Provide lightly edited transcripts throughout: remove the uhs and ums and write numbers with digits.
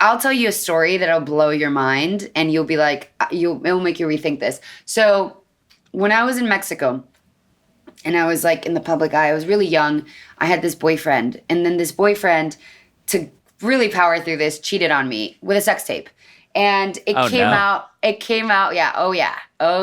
I'll tell you a story that'll blow your mind, and you'll be like, it'll make you rethink this. So when I was in Mexico, and I was like in the public eye, I was really young. I had this boyfriend, and then this boyfriend, to really power through this, cheated on me with a sex tape. And it came out, yeah, oh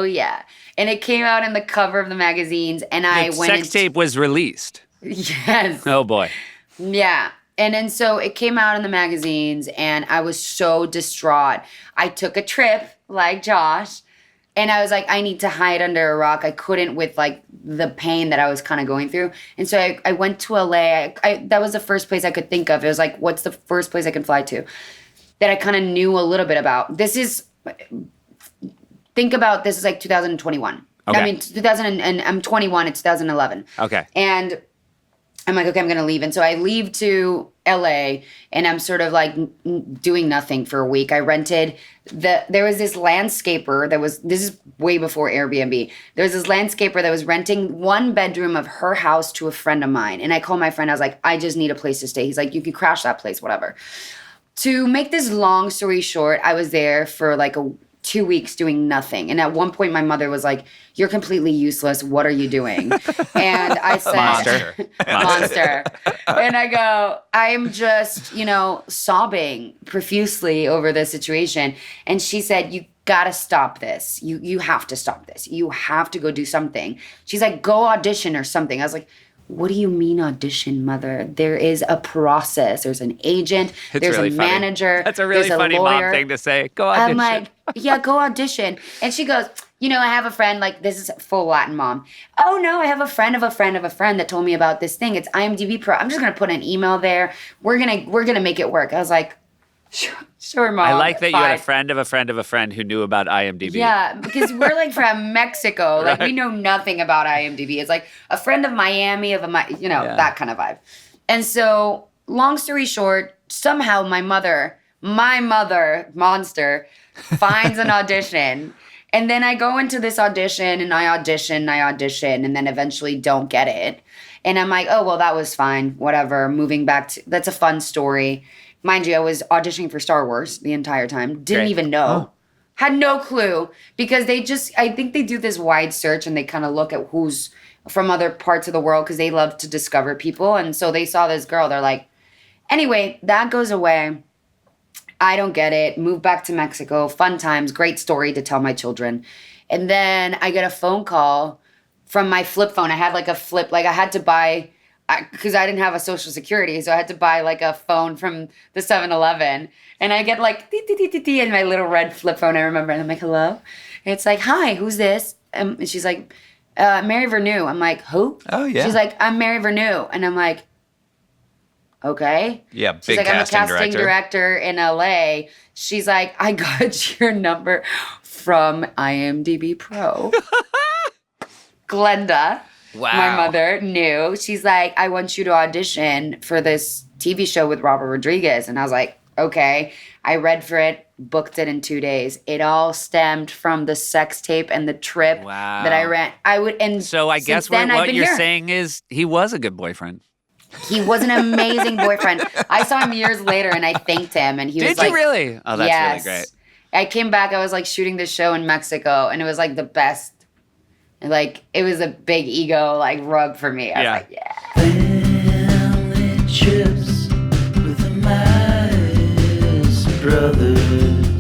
yeah. And it came out in the cover of the magazines, and I went sex tape was released. Yes. Oh boy. Yeah. And then so it came out in the magazines, and I was so distraught. I took a trip, like Josh, and I was like, I need to hide under a rock. I couldn't with like the pain that I was kind of going through. And so I went to LA. That was the first place I could think of. It was like, what's the first place I can fly to that I kind of knew a little bit about? Think about this is like 2021. Okay. I mean, 2000 and I'm 21. It's 2011. Okay. And I'm like, okay, I'm going to leave. And so I leave to LA, and I'm sort of like doing nothing for a week. I rented there was this landscaper this is way before Airbnb. There was this landscaper that was renting one bedroom of her house to a friend of mine. And I called my friend. I was like, I just need a place to stay. He's like, you can crash that place, whatever. To make this long story short, I was there for like 2 weeks doing nothing. And at one point, my mother was like, you're completely useless. What are you doing? And I said, Monster. And I go, I'm just, sobbing profusely over this situation. And she said, you gotta stop this. You have to stop this. You have to go do something. She's like, go audition or something. I was like, what do you mean audition, mother? There is a process. There's an agent. There's really a manager. That's a really funny mom thing to say. Go audition. I'm like, yeah, go audition. And she goes, I have a friend, like, this is full Latin mom. Oh, no, I have a friend of a friend of a friend that told me about this thing. It's IMDB Pro. I'm just going to put an email there. We're gonna make it work. I was like, sure, mom. I like that you had a friend of a friend of a friend who knew about IMDb. Yeah, because we're like from Mexico. Like, we know nothing about IMDb. It's like a friend of Miami, that kind of vibe. And so, long story short, somehow my mother, Monster, finds an audition. And then I go into this audition, and I audition, and then eventually don't get it. And I'm like, oh, well, that was fine. Whatever. Moving back to, that's a fun story. Mind you, I was auditioning for Star Wars the entire time. Didn't even know. Oh. Had no clue. Because I think they do this wide search, and they kind of look at who's from other parts of the world, because they love to discover people. And so they saw this girl. They're like, anyway, that goes away. I don't get it. Move back to Mexico. Fun times. Great story to tell my children. And then I get a phone call from my flip phone. I had like a flip. Like I had to buy, because I didn't have a social security. So I had to buy like a phone from the 7-Eleven. And I get like, in my little red flip phone. I remember. And I'm like, hello? And it's like, hi, who's this? And she's like, Mary Vernew. I'm like, who? Oh, yeah. She's like, I'm Mary Vernew. And I'm like, okay. Yeah, big She's like, I'm a casting director. director in LA. She's like, I got your number from IMDB Pro. Glenda, my mother, knew. She's like, I want you to audition for this TV show with Robert Rodriguez. And I was like, okay. I read for it, booked it in 2 days. It all stemmed from the sex tape and the trip that I ran. So I guess what you're saying is he was a good boyfriend. He was an amazing boyfriend. I saw him years later, and I thanked him. And he was like, "Did you really? Oh, that's really great." I came back. I was like shooting this show in Mexico, and it was like the best. And, like, it was a big ego like rub for me. I was like, yeah. Family trips with the Meyers Brothers.